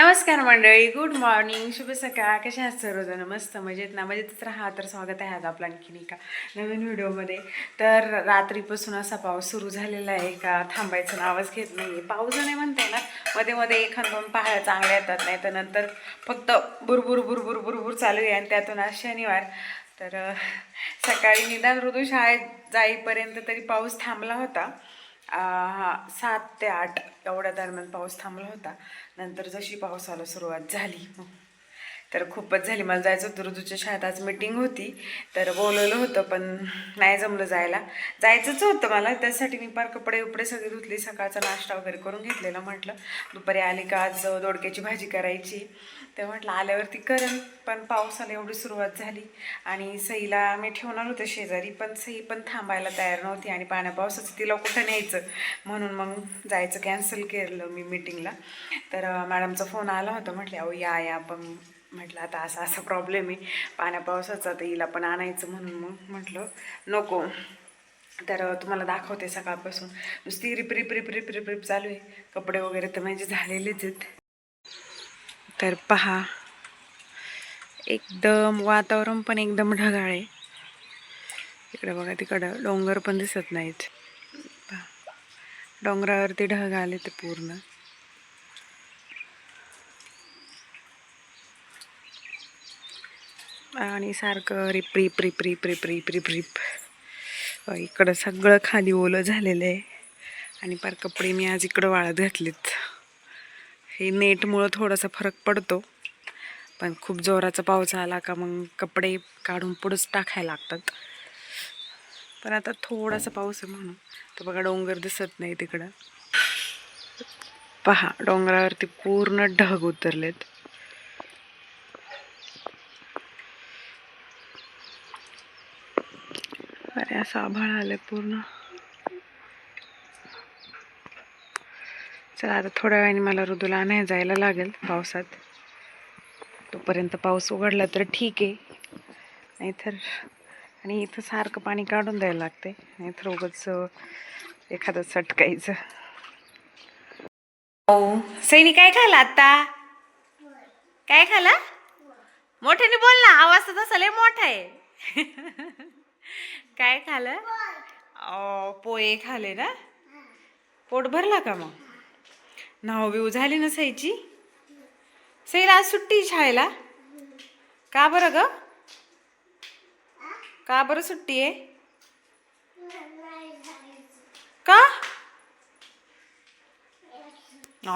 नमस्कार मंडळी, good morning, शुभ सकाळ. कशा आहात सर्वजण? मस्त मजेत ना? मजेतच राहा. तर स्वागत आहे आज आपला आणखीन एका नवीन व्हिडिओमध्ये. तर रात्रीपासून असा पाऊस सुरू झालेला आहे का थांबायचं नावच घेत नाही आहे. पाऊस नाही म्हणते ना, मध्ये मध्ये एखाद दोन पहाड्या चांगल्या येतात, नाही तर नंतर फक्त बुरबुर बुरबुर बुरबुर चालू आहे. आणि त्यातून आज शनिवार, तर सकाळी निदान ऋतू शाळेत जाईपर्यंत तरी पाऊस थांबला होता. 7 ते 8 एवढ्या दरम्यान पाऊस थांबला होता. नंतर जशी पावसाला सुरुवात झाली तर खूपच झाली. मला जायचं होतं ऋतूच्या शाळेत, आज मीटिंग होती, तर बोलवलं होतं पण नाही जमलं जायला. जायचंच होतं मला, त्यासाठी मी पार कपडे उपडे सगळे धुतले, सकाळचा नाश्ता वगैरे करून घेतलेला. म्हटलं दुपारी आली का आज दोडक्याची भाजी करायची, तर म्हटलं आल्यावरती करेन. पण पावसाला एवढी सुरुवात झाली आणि सईला मी ठेवणार होतं शेजारी, पण सई पण थांबायला तयार नव्हती आणि पाण्या पावसाचं तिला कुठं न्यायचं, म्हणून मग जायचं कॅन्सल केलं मी मीटिंगला. तर मॅडमचा फोन आला होता, म्हटले अहो या, पण म्हटलं आता असा प्रॉब्लेम आहे पाण्या पावसाचा, तर हिला पण आणायचं, म्हणून मग म्हटलं नको. तर तुम्हाला दाखवते सकाळपासून नुसती रिप रिप रिप रिप रिप रिप चालू आहे. कपडे वगैरे तर म्हणजे झालेलेच आहेत. तर पहा, एकदम वातावरण पण एकदम ढगाळ आहे. इकडे बघा, तिकडं डोंगर पण दिसत नाहीत. डोंगरावरती ढग आले ते पूर्ण. आणि सारखं रिप रिप रिप रिप रिप रिप रिप रिप. इकडं सगळं खाली ओलं झालेलं आहे आणि पार कपडे मी आज इकडं वाळत घातलेत. हे नेटमुळं थोडासा फरक पडतो, पण खूप जोराचा पाऊस आला का मग कपडे काढून पुढंच टाकायला लागतात. पण आता थोडासा पाऊस आहे म्हणून तर बघा, डोंगर दिसत नाही तिकडं. पहा, डोंगरावरती पूर्ण ढग उतरलेत. अरे असं आभाळ आलंय पूर्ण. चला आता थोड्या वेळाने मला ऋतूला आणायला जायला लागेल पावसात. तोपर्यंत पाऊस उघडला तर ठीक आहे, नाहीतर आणि इथं सारखं पाणी काढून द्यायला लागते, नाहीतर उगाच एखादं सटकायचं. हो, सैनी काय खाल्लं आता? काय खाल्लं? मोठ्याने बोल ना, आवाज तर तसा लय मोठा आहे. काय खाल्लं? पोहे खाले ना? पोट भरला का मग? नाव बिऊ झाली ना सईची? सईला आज सुट्टी शाळेला? का बरं ग? का बरं सुट्टी आहे? का?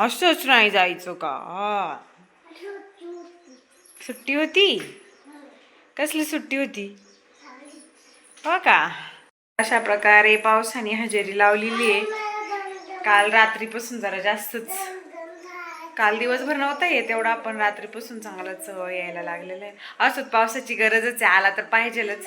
असंच नाही जायचं का? सुट्टी होती? कसली सुट्टी होती? हो का? अशा प्रकारे पावसाने हजेरी लावलेली आहे. काल रात्रीपासून जरा जास्तच, काल दिवसभर नव्हता येत एवढा, पण रात्रीपासून चांगलाच यायला लागलेलं आहे. असंच पावसाची गरजच आहे, आला तर पाहिजेलच.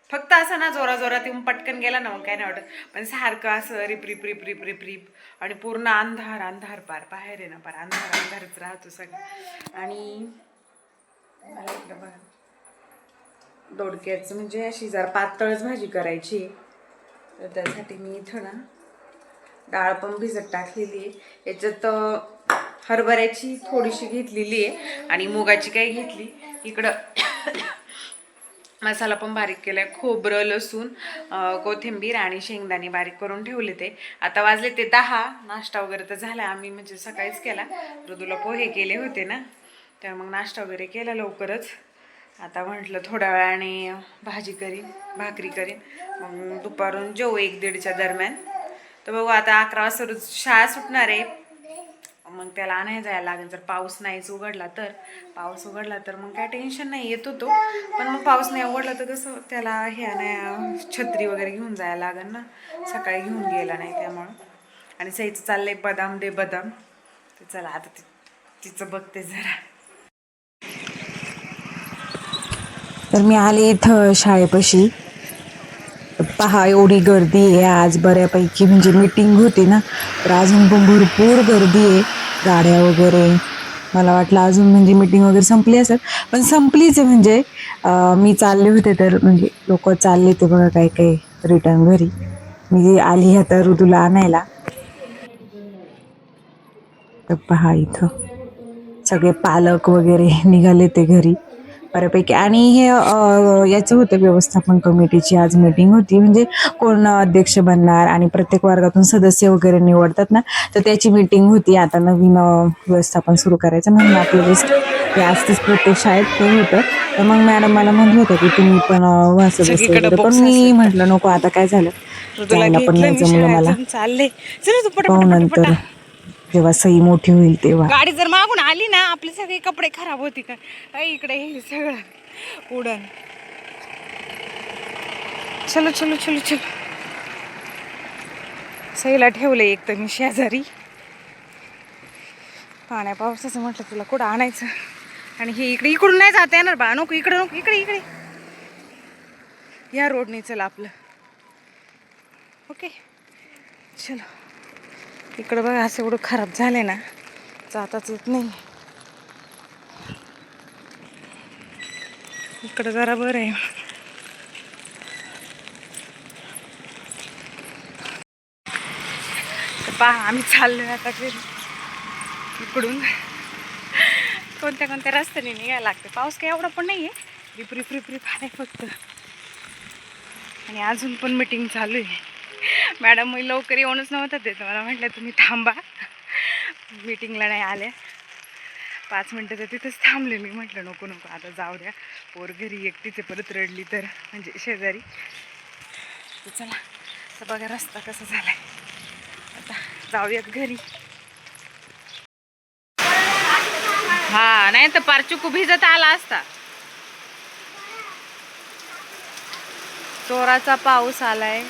फक्त असं ना जोरात येऊन पटकन गेला ना मग काय नाही वाटत, पण सारखं असं रिप रिप रिप रिप रिप रिप आणि पूर्ण अंधार अंधार, पार बाहेर आहे ना पार अंधार अंधारच राहतो सगळं. आणि मला इकडं बघा, दोडक्याचं म्हणजे अशी जरा पातळच भाजी करायची, तर त्यासाठी मी इथं ना डाळ पण भिजत टाकलेली आहे. याच्यात हरभऱ्याची थोडीशी घेतलेली आहे आणि मुगाची काही घेतली. इकडं मसाला पण बारीक केलाय, खोबरं लसूण कोथिंबीर आणि शेंगदाणे बारीक करून ठेवले. ते आता वाजले ते 10. नाश्ता वगैरे तर झाला, आम्ही म्हणजे सकाळीच केला. ऋतूला पोहे केले होते ना, तर मग नाश्ता वगैरे केला लवकरच. आता म्हटलं थोड्या वेळाने भाजी करीन, भाकरी करीन, मग दुपारून जेऊ 1-1:30च्या दरम्यान. तर बघू आता 11 वाजता शाळा सुटणार आहे, मग त्याला आणायला जायला लागेल. जर पाऊस नाहीच उघडला तर, पाऊस उघडला तर मग काय टेन्शन नाही, येतो तो. पण मग पाऊस नाही उघडला तर कसं त्याला हे नाही, छत्री वगैरे घेऊन जायला लागेल ना, सकाळी घेऊन गेला नाही त्यामुळं. आणि सईचं चाललंय बदाम दे बदाम, तर चला आता तिचं बघते जरा. तर मी आले इथं शाळेपाशी. पहा एवढी गर्दी आहे आज बऱ्यापैकी, म्हणजे मीटिंग होती ना, तर अजून पण भरपूर गर्दी आहे, गाड्या वगैरे. मला वाटलं अजून म्हणजे मीटिंग वगैरे संपली असेल, पण संपलीच आहे. म्हणजे मी चालले होते तर म्हणजे लोक चालले ते बघा, काही काही रिटर्न घरी. मी आली आता ऋतूला आणायला. तर पहा इथं सगळे पालक वगैरे निघाले ते घरी बऱ्यापैकी. आणि हे याचं होतं व्यवस्थापन कमिटीची आज मीटिंग होती. म्हणजे कोण अध्यक्ष बनणार आणि प्रत्येक वर्गातून सदस्य वगैरे निवडतात ना, तर त्याची मीटिंग होती. आता नवीन व्यवस्थापन सुरू करायचं म्हणून आपलं जस्ट हे असतेच प्रत्येक शाळेत ते होतं. तर मग मॅडम मला म्हणत होत्या की तुम्ही पण व्हा सदस्य सगळीकडे वगैरे, पण बॉक्स मी असेल तर म्हटलं नको, आता काय झालं ऋतूला जायला पण घेतलं नाही मी जमलं मला. शाळेतून चालले. चल तू पाहू पटापट नंतर पटा. जेव्हा सई मोठी होईल तेव्हा. गाडी जर मागून आली ना आपले सगळे कपडे खराब होती का. इकडे हे सगळं उडन. चलो चलो चलो चलो. सईला ठेवलं एक तर मी शेजारी. पाण्या पावसाचं म्हटलं तुला कुठं आणायचं. आणि हे इकडे इकडून नाही जाता येणार बा. नको इकडे, नको इकडे इकडे. या रोडने चल आपलं. ओके चलो. इकडं बघा असं एवढं खराब झालंय ना, जाताच येत नाही. इकडं जरा बरं आहे. पहा आम्ही चाललोय आता घरी. इकडून कोणत्या कोणत्या रस्त्याने निघायला लागते. पाऊस काही एवढा पण नाही आहे, रिप रिप रिप रिप आहे फक्त. आणि अजून पण मीटिंग चालू आहे. मॅडम मी लवकर येऊनच नव्हतं देत. मला म्हटलं तुम्ही थांबा, मीटिंगला नाही आल्या. 5 मिनटं तर तिथंच थांबले मी. म्हटलं नको नको आता जाऊ द्या, पोर घरी एकटीचे परत रडली तर, म्हणजे शेजारी. तर चला तर बघा रस्ता कसा झालाय. आता जाऊयात घरी. हा नाही तर पारचुकू भिजत आला असता. जोराचा पाऊस आलाय.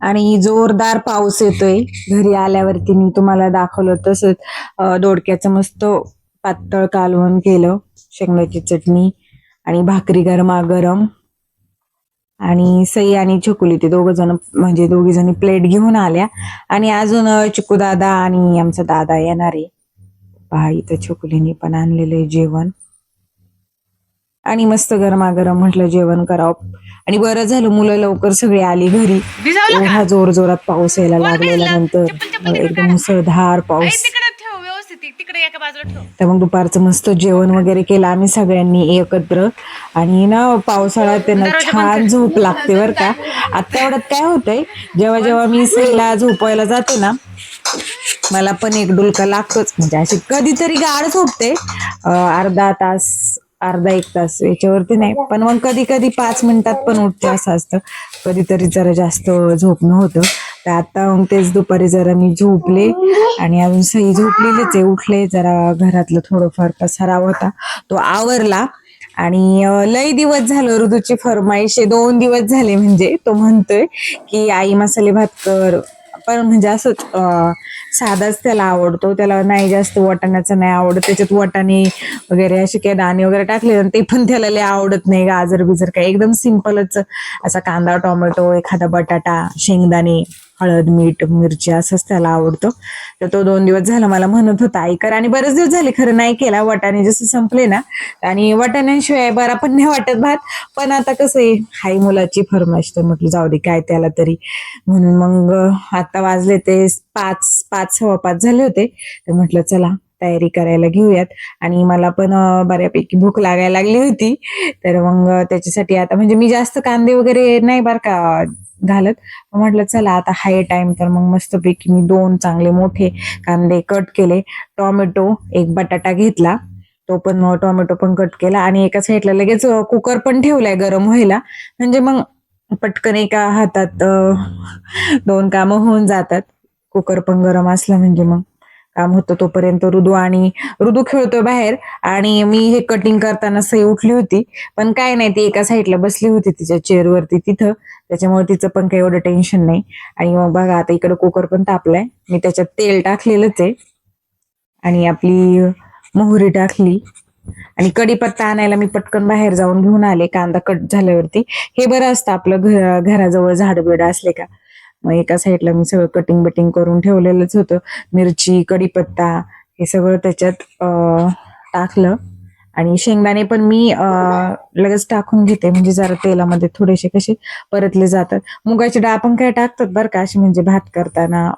आणि जोरदार पाऊस येतोय. घरी आल्यावरती मी तुम्हाला दाखवलं तसंच दोडक्याचं मस्त पातळ कालवण केलं, शेंगण्याची चटणी आणि भाकरी गरमागरम. आणि सई आणि छकुली ते दोघी जणी प्लेट घेऊन आल्या. आणि अजून चिकू दादा आणि आमचा दादा येणार आहे. पहा इथं छकुलीने पण आणलेलं जेवण. आणि मस्त गरमागरम म्हटलं जेवण करावं. आणि बरं झालं मुलं लवकर सगळी आली घरी. भिजवलं का? एवढा जोर जोरात पाऊस यायला कोण लागलेला भिजलं? नंतर चप्पल चप्पल तिकडे एकदम काढा. मुसळधार पाऊस. तिकडे ठेव व्यवस्थित, तिकडे एका बाजूला ठेव. तर मग दुपारचं मस्त जेवण वगैरे केलं आम्ही सगळ्यांनी एकत्र. आणि ना पावसाळ्यात त्यांना दरवाजा बंद छान कर. झोप लागते बरं का. आता एवढ्यात काय होतंय, जेव्हा जेव्हा मी सईला झोपायला जाते ना, मला पण एक डुलका लागतोच. म्हणजे अशी कधीतरी गाढ झोपते, अर्धा तास अर्धा एक तास याच्यावरती नाही. पण मग कधी कधी 5 मिनिटात पण उठते असं असतं. कधीतरी जरा जास्त झोपणं होतं. तर आता मग तेच दुपारी जरा मी झोपले. आणि अजून सई झोपलेलीच आहे. उठले जरा घरातलं थोडंफार पसारा होता तो आवरला. आणि लई दिवस झालं ऋतूची फरमाईश आहे. 2 दिवस झाले म्हणजे तो म्हणतोय की आई मसाले भात कर. पण म्हणजे असंच साधाच त्याला आवडतो. त्याला नाही जास्त वाटाण्याचं नाही आवडत. त्याच्यात वाटाणे वगैरे असे काही दाणे वगैरे टाकले ते पण त्याला लय आवडत नाही. गाजर बिजर काय, एकदम सिंपलच असा कांदा टोमॅटो एखादा बटाटा शेंगदाणे हळद मीठ मिरची असंच त्याला आवडतं. तर तो 2 दिवस झाला मला म्हणत होता आई कर. आणि बरेच दिवस झाले खरं नाही केला. वाटाणे जसे संपले ना, आणि वाटाण्यांशिवाय बरा पण नाही वाटत भात. पण आता कसं आहे, हाय मुलाची फरमाईश तर म्हटलं जाऊ दे काय त्याला तरी. म्हणून मग आता वाजले ते 5 सव्वा 5 झाले होते. तर म्हटलं चला तयारी करायला घेऊयात. आणि मला पण बऱ्यापैकी भूक लागायला लागली होती. तर मग त्याच्यासाठी आता म्हणजे मी जास्त कांदे वगैरे नाही बरं का घालत. म्हटलं चला आता हाय टाइम, तर मग मस्तपैकी मी 2 चांगले मोठे कांदे कट केले. टोमॅटो एक बटाटा घेतला, तो पण टोमॅटो पण कट केला. आणि एका साईडला लगेच कुकर पण ठेवलाय गरम व्हायला. म्हणजे मग पटकन एका हातात 2 कामं होऊन जातात. कुकर पण गरम असला म्हणजे मग काम होतं. तोपर्यंत ऋदू खेळतोय बाहेर. आणि मी हे कटिंग करताना सई उठली होती. पण काय नाही, ती एका साईडला बसली होती तिच्या चेअरवरती तिथं. त्याच्यामुळे तिचं पण काही एवढं टेन्शन नाही. आणि मग बघा आता इकडे कुकर पण तापलाय, मी त्याच्यात तेल टाकलेलंच आहे आणि आपली मोहरी टाकली आणि कढीपत्ता आणायला मी पटकन बाहेर जाऊन घेऊन आले कांदा कट झाल्यावरती. हे बरं असतं आपलं घराजवळ झाड बिड असले का, मग एका साईडला मी सगळं कटिंग बिटिंग करून ठेवलेलंच होतं. मिरची, कढीपत्ता हे सगळं त्याच्यात टाकलं आणि शेंगदाणे पण मी लगेच टाकून घेते, म्हणजे जरा तेलामध्ये थोडेसे कसे परतले जातात. मुगाची डाळ पण काय टाकतात बरं का अशी, म्हणजे भात करताना,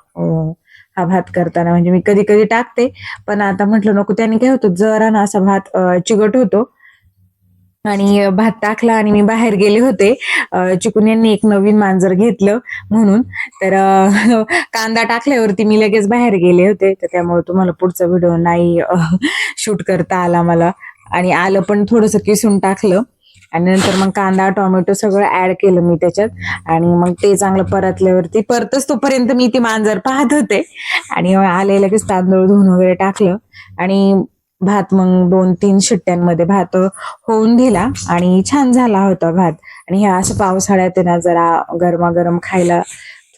हा भात करताना म्हणजे मी कधी कधी टाकते, पण आता म्हटलं नको, त्याने काय होतं जरा ना असा भात चिकट होतो. आणि भात टाकला आणि मी बाहेर गेले होते, चिकून यांनी एक नवीन मांजर घेतलं म्हणून, तर कांदा टाकल्यावरती मी लगेच बाहेर गेले होते, तर त्यामुळे तुम्हाला पुढचा व्हिडिओ नाही शूट करता आला मला. आणि आलं पण थोडंसं किसून टाकलं आणि नंतर मग कांदा टोमॅटो सगळं ऍड केलं मी त्याच्यात. आणि मग ते चांगलं परतल्यावरती, परतच तोपर्यंत मी ती मांजर पाहत होते आणि आले लगेच तांदूळ धुवून वगैरे टाकलं आणि भात मग 2-3 शिट्ट्यांमध्ये भात होऊन दिला आणि छान झाला होता भात. आणि ह्या असं पावसाळ्यात ना जरा गरमागरम खायला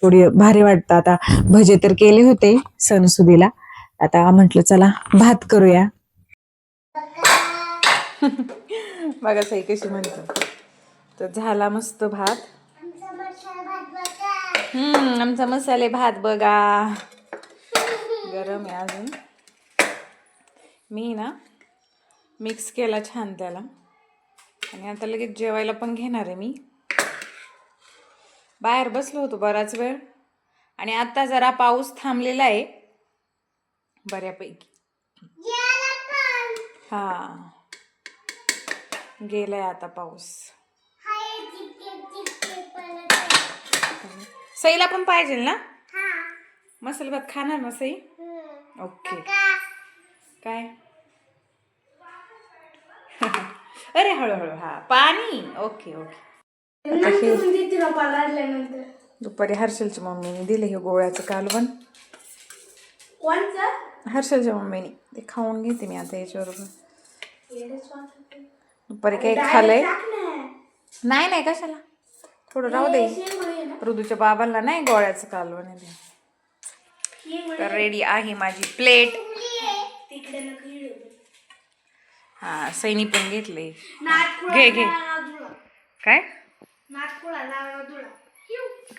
थोडी भारी वाटतं. आता भजे तर केले होते सणसुदीला, आता म्हटलं चला भात करूया. बघा सई कशी म्हणतो. तर झाला मस्त भात. आमचा मसाले भात बघा, गरम आहे अजून. मी ना मिक्स केला छान त्याला आणि आता लगेच जेवायला पण घेणार आहे मी. बाहेर बसलो होतो बराच वेळ आणि आता जरा पाऊस थांबलेला आहे बऱ्यापैकी. हा, गेलाय आता पाऊस. सईला पण पाहिजे ना मसाले भात, खाणार ना सई? ओके. काय अरे हळूहळू, हा पाणी. Okay okay. दुपारी हर्षलच्या मम्मीने दिले हे गोळ्याचं कालवण. हर्षलच्या मम्मीने ते खाऊन घेते मी आता याच्याबरोबर. दुपारी काही खाल्लंय नाही, नाही कशाला, थोडं राहू दे. ऋदूच्या बाबांना नाही गोळ्याचं कालवण आहे. तर रेडी आहे माझी प्लेट. हा, सैनी पण घेतले. घे घे. काय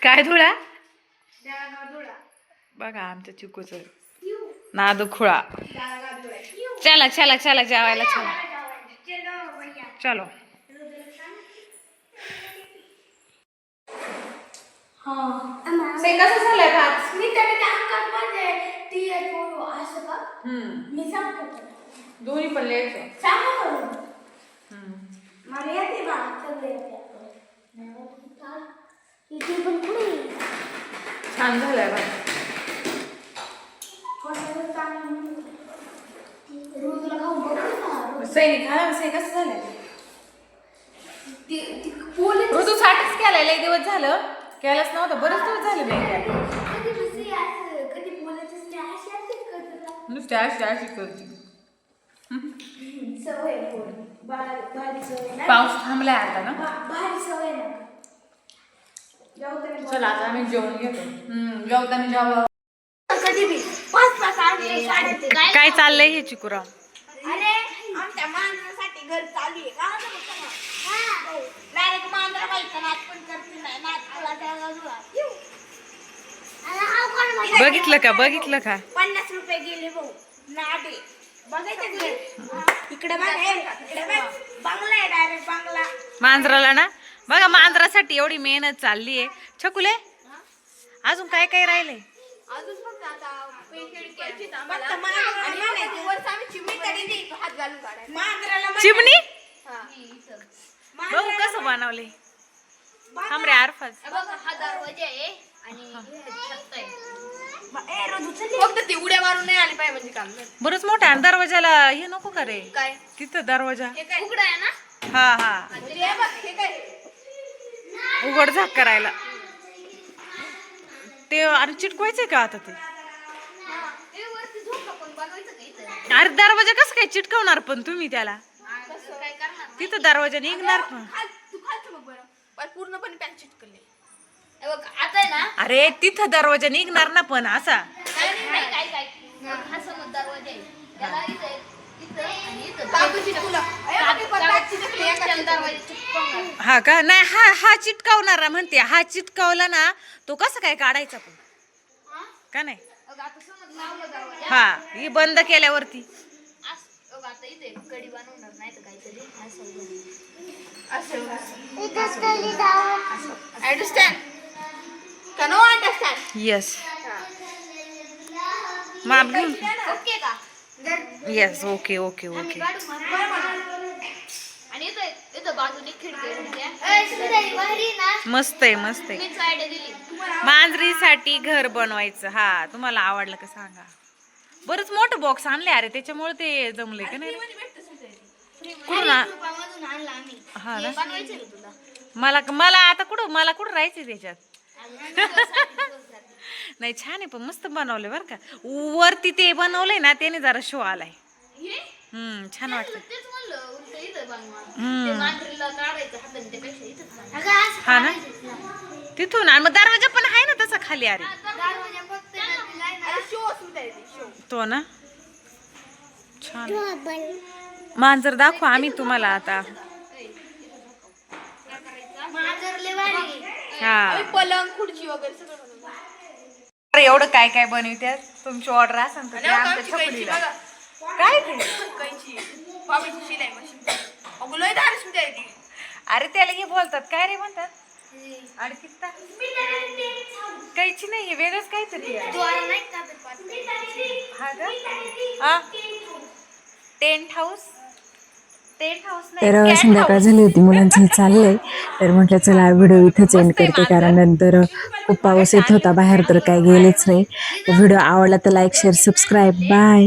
काय धुळा बघा आमच्या चिकूच नादू खुळा. चला चला चला जेवायला चला. चलो. से कसं झालंय भात? दोन्ही पण लिहायचं. छान झालंय भात. सैनिक खा. से कसं झालंय? ऋतू साठच केलाय, लय दिवस झालं केलाच नव्हतं, बरेच दिवस झाले नाही. नुसते अशी अशी करते. पाऊस थांबलाय आता ना. चला आता आम्ही जेवण घेतो. जेवताना जेव्हा काय चाललंय हे चिकुराव? अरे आमच्या मांजरासाठी घर चालू आहे का? डायरेक्ट मांजरा बाईचा नाच पण करते नाही, नाच तुला त्याला जुळा. बघितलं का, बघितलं का? 50 रुपये गेले भाऊ. नाडे बघायचं घरी. इकडे बघ, इकडे बघ, बंगला आहे, डायरेक्ट बंगला. मांजराला ना बघा, मांजरासाठी एवढी मेहनत चालली आहे. छकुले अजून काय काय राहिले? अजून फक्त आता पेशंट घ्यायचे आम्हाला आणि म्हणायचं वर आम्ही चिमणी तरी देईल हात घालून काढायला. मांजराला चिमणी हां बघू कसं बनवले. थांब रे आरफाज. बघ हा दरवाजा आहे आणि छत आहे. ए रोज फक्त ती उड्या मारून नाही आली पाहिजे म्हणजे काम. बरंच मोठा आहे. दरवाजाला हे नको का रे? काय तिथं दरवाजा हे काय उघडा आहे ना? हा हा, हे बघ हे काय उघड झाक करायला ते. अरे चिटकवायचंय का आता ते? ते वरती झोका पण बनवायचं का इथं? अरे दरवाजा कसं काय चिटकवणार पण तुम्ही त्याला? कसं काय करणार? तिथं दरवाजा निघणार पण. तू खालचं बघ बरं. पण पूर्णपणे पॅच चिटकले. हे बघ आता आहे ना अरे तिथं दरवाजा निघणार ना पण असा. काय हा समोर दरवाजा आहे त्याला इथं आणि इथं कागदाची दरवाजा चिपकवणार. हा का नाही हा चिटकावणारा म्हणते. हा चिटकावला ना तो कसं काय काढायचा पण का नाही. बघ आता समोर लावलं दरवाजा हा ही बंद केल्यावरती बघ आता इथे कडी बनवणार नाही तर काहीतरी अंडरस्टँड का नो अंडरस्टँड. येस माप घेऊन ओके का येस ओके ओके ओके. आणि इथं बाजूने खिडकी मस्त आहे मस्त आहे. मीच आयडिया दिली. मांजरीसाठी घर बनवायचं. हा तुम्हाला आवडलं का सांगा. बरंच मोठं बॉक्स आणले अरे त्याच्यामुळे ते जमलंय का नाही. कुठून आणला आम्ही हा ना बनवायचं का तुला मला आता कुठं राहायचं त्याच्यात. नाही छान आहे पण मस्त बनवले बरं का. वरती ते बनवलंय ना त्याने जरा शो आलाय. छान वाटतं. तेच म्हणलं उलट इथं बनवा हम्म. ते मांजरीला काढायचं हाताने त्यापेक्षा इथंच हा ना तिथून आणि मग दरवाजा पण आहे ना तसा खाली अरे तो ना छान. मांजर दाखवा आम्ही तुम्हाला आता. हा पलंग खुर्ची वगैरे सगळं अरे एवढं काय काय बनवत्यात. तुमची ऑर्डर असेल तर ते आमच्या छपडीला. काय ते अरे त्याला हे बोलतात काय रे म्हणतात. आणि कित्ता कैची नाही हे वेगळंच काहीतरी आहे. हा का हा टेंट हाऊस तर संध्याकाळ झाली होती, मुलांचं हे चाललंय. तर म्हटलं चला व्हिडिओ इथंच एंड करते, कारण नंतर खूप पाऊस येत होता बाहेर तर काय गेलेच नाही. व्हिडिओ आवडला तर लाईक शेअर सबस्क्राईब बाय.